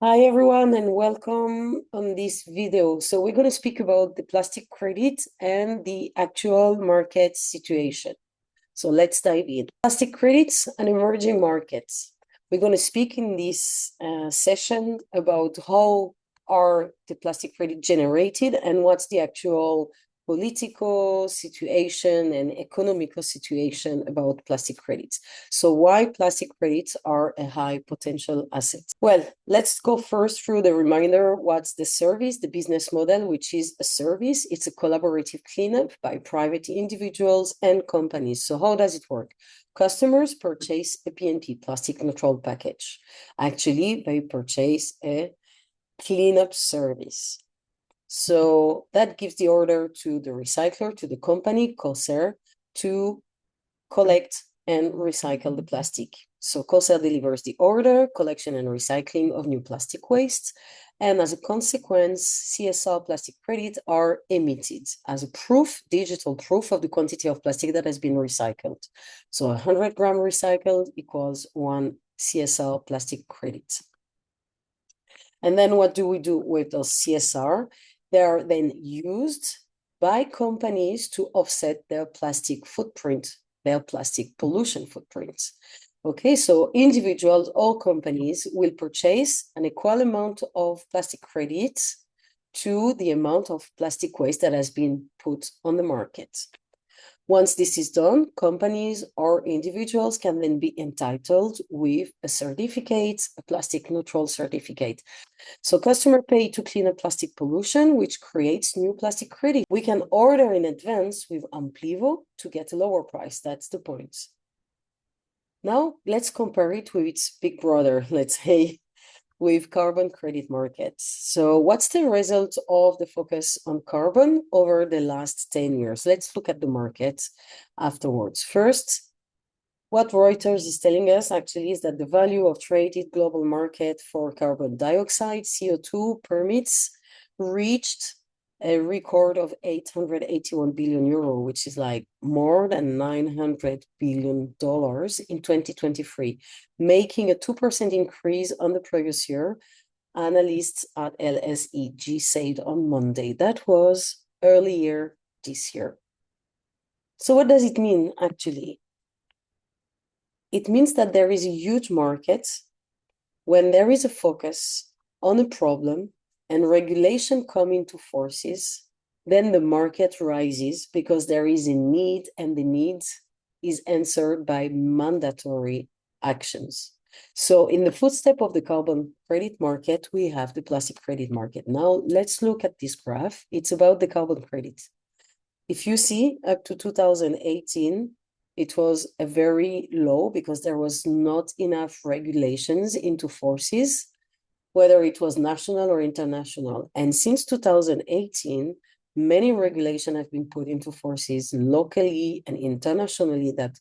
Hi everyone and welcome on this video. So we're going to speak about the plastic credit and the actual market situation. So let's dive in. Plastic credits and emerging markets. We're going to speak in this session about how are the plastic credit generated and what's the actual political situation and economical situation about plastic credits. So why plastic credits are a high potential asset? Well, let's go first through the reminder. What's the service, the business model, which is a service. It's a collaborative cleanup by private individuals and companies. So how does it work? Customers purchase a PNP, plastic neutral package. Actually, they purchase a cleanup service. So that gives the order to the recycler, to the company, Corsair, to collect and recycle the plastic. So Corsair delivers the order, collection and recycling of new plastic waste. And as a consequence, CSR plastic credits are emitted as a proof, digital proof of the quantity of plastic that has been recycled. So 100 gram recycled equals 1 CSR plastic credit. And then what do we do with those CSR? They are then used by companies to offset their plastic footprint, their plastic pollution footprint. Okay, so individuals or companies will purchase an equal amount of plastic credits to the amount of plastic waste that has been put on the market. Once this is done, companies or individuals can then be entitled with a certificate, a plastic neutral certificate. So customers pay to clean up plastic pollution, which creates new plastic credit. We can order in advance with Amplivo to get a lower price. That's the point. Now, let's compare it with its big brother, let's say, with carbon credit markets. So what's the result of the focus on carbon over the last 10 years? Let's look at the market afterwards. First, what Reuters is telling us actually is that the value of traded global market for carbon dioxide, CO2 permits, reached a record of 881 billion euro, which is like more than $900 billion in 2023, making a 2% increase on the previous year. Analysts at LSEG said on Monday. That was earlier this year. So what does it mean actually? It means that there is a huge market when there is a focus on a problem and regulation come into forces, then the market rises because there is a need and the need is answered by mandatory actions. So in the footstep of the carbon credit market, we have the plastic credit market. Now let's look at this graph. It's about the carbon credit. If you see up to 2018, it was a very low because there was not enough regulations into forces, whether it was national or international. And since 2018, many regulations have been put into forces locally and internationally that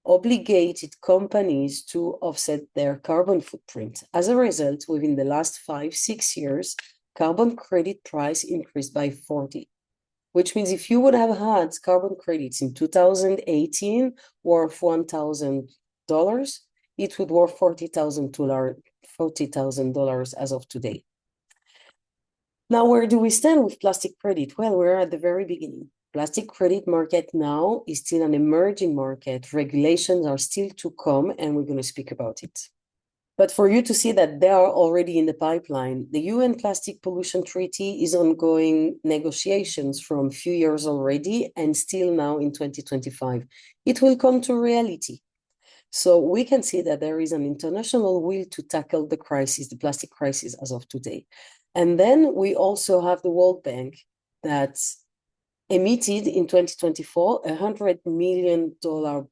obligated companies to offset their carbon footprint. As a result, within the last 5-6 years, carbon credit price increased by 40, which means if you would have had carbon credits in 2018 worth $1,000, it would worth $40,000 as of today. Now, where do we stand with plastic credit? Well, we're at the very beginning. Plastic credit market now is still an emerging market. Regulations are still to come, and we're going to speak about it. But for you to see that they are already in the pipeline, the UN Plastic Pollution Treaty is ongoing negotiations from a few years already and still now in 2025. It will come to reality. So we can see that there is an international will to tackle the crisis, the plastic crisis as of today. And then we also have the World Bank that emitted in 2024 $100 million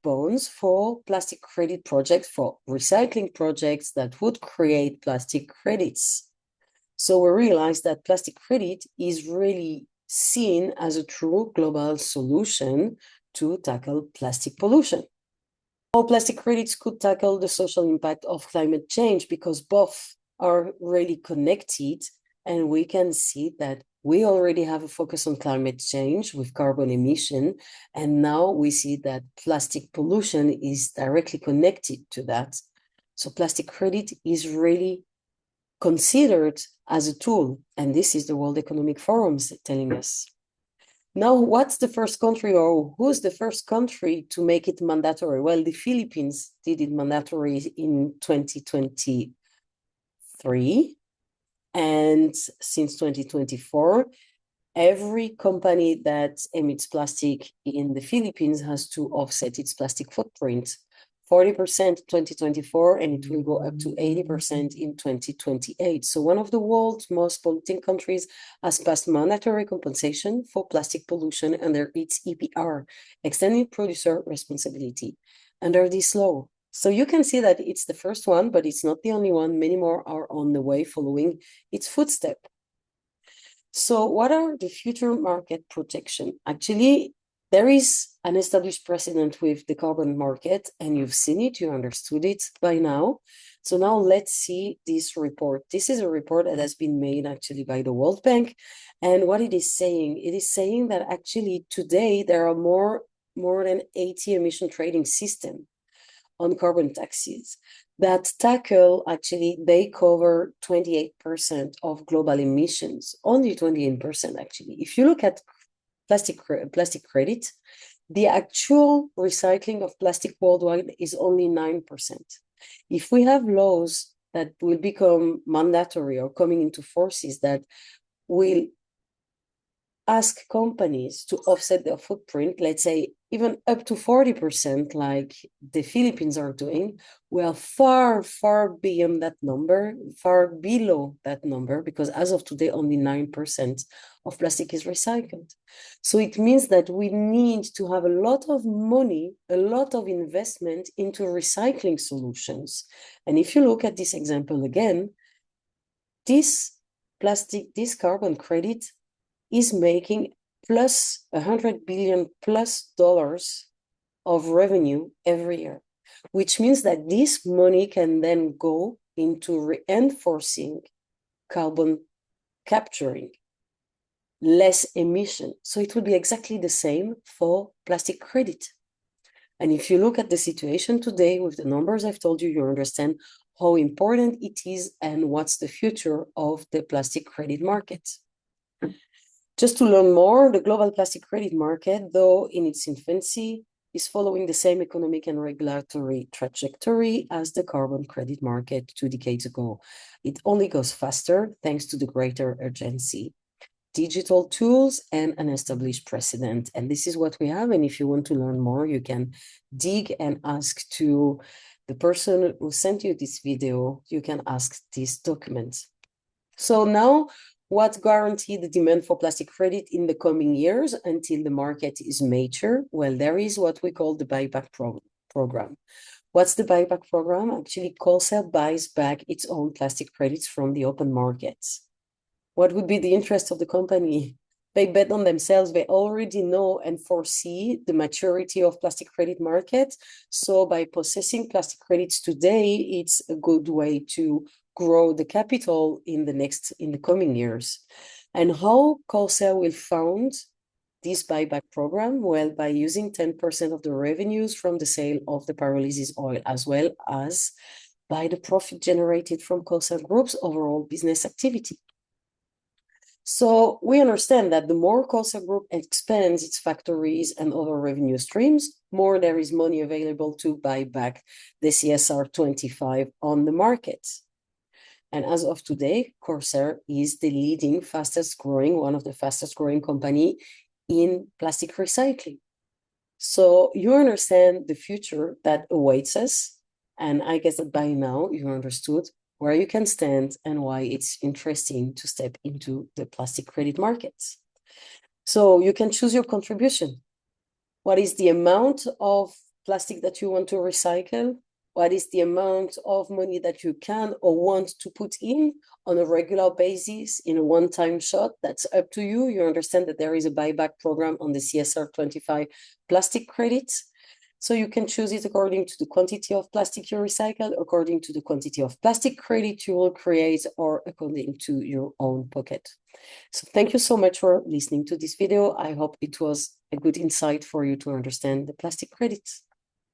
bonds for plastic credit projects, for recycling projects that would create plastic credits. So we realized that plastic credit is really seen as a true global solution to tackle plastic pollution. How plastic credits could tackle the social impact of climate change, because both are really connected, and we can see that we already have a focus on climate change with carbon emission, and now we see that plastic pollution is directly connected to that. So plastic credit is really considered as a tool. And this is the World Economic Forum telling us. Now, what's the first country, or who's the first country to make it mandatory? Well, the Philippines did it mandatory in 2023. And since 2024, every company that emits plastic in the Philippines has to offset its plastic footprint. 40% 2024, and it will go up to 80% in 2028. So one of the world's most polluting countries has passed mandatory compensation for plastic pollution under its EPR, Extended Producer Responsibility, under this law. So you can see that it's the first one, but it's not the only one. Many more are on the way following its footstep. So what are the future market protection? Actually, there is an established precedent with the carbon market, and you've seen it, you understood it by now. So now let's see this report. This is a report that has been made actually by the World Bank. And what it is saying that actually today there are more than 80 emission trading systems on carbon taxes that tackle, actually, they cover 28% of global emissions, only 28% actually. If you look at plastic credit, the actual recycling of plastic worldwide is only 9%. If we have laws that will become mandatory or coming into forces that will ask companies to offset their footprint, let's say even up to 40%, like the Philippines are doing, we are far, far beyond that number, far below that number, because as of today, only 9% of plastic is recycled. So it means that we need to have a lot of money, a lot of investment into recycling solutions. And if you look at this example again, this carbon credit is making plus $100 billion plus of revenue every year, which means that this money can then go into reinforcing carbon capturing, less emission. So it will be exactly the same for plastic credit. And if you look at the situation today with the numbers I've told you, you understand how important it is and what's the future of the plastic credit market. Just to learn more, the global plastic credit market, though in its infancy, is following the same economic and regulatory trajectory as the carbon credit market 2 decades ago. It only goes faster thanks to the greater urgency, digital tools, and an established precedent. And this is what we have. And if you want to learn more, you can dig and ask to the person who sent you this video. You can ask this document. So now, what guarantees the demand for plastic credit in the coming years until the market is mature? Well, there is what we call the buyback program. What's the buyback program? Actually, Colcell buys back its own plastic credits from the open markets. What would be the interest of the company? They bet on themselves. They already know and foresee the maturity of plastic credit market. So by possessing plastic credits today, it's a good way to grow the capital in the coming years. And how Colcell will fund this buyback program? Well, by using 10% of the revenues from the sale of the pyrolysis oil, as well as by the profit generated from Colcell Group's overall business activity. So we understand that the more Colcell Group expands its factories and other revenue streams, more there is money available to buy back the CSR 25 on the market. And as of today, Corsair is the leading, one of the fastest growing company in plastic recycling. So you understand the future that awaits us. And I guess that by now you understood where you can stand and why it's interesting to step into the plastic credit markets. So you can choose your contribution. What is the amount of plastic that you want to recycle? What is the amount of money that you can or want to put in on a regular basis in a one-time shot? That's up to you. You understand that there is a buyback program on the CSR 25 plastic credits. So you can choose it according to the quantity of plastic you recycle, according to the quantity of plastic credit you will create, or according to your own pocket. So thank you so much for listening to this video. I hope it was a good insight for you to understand the plastic credits.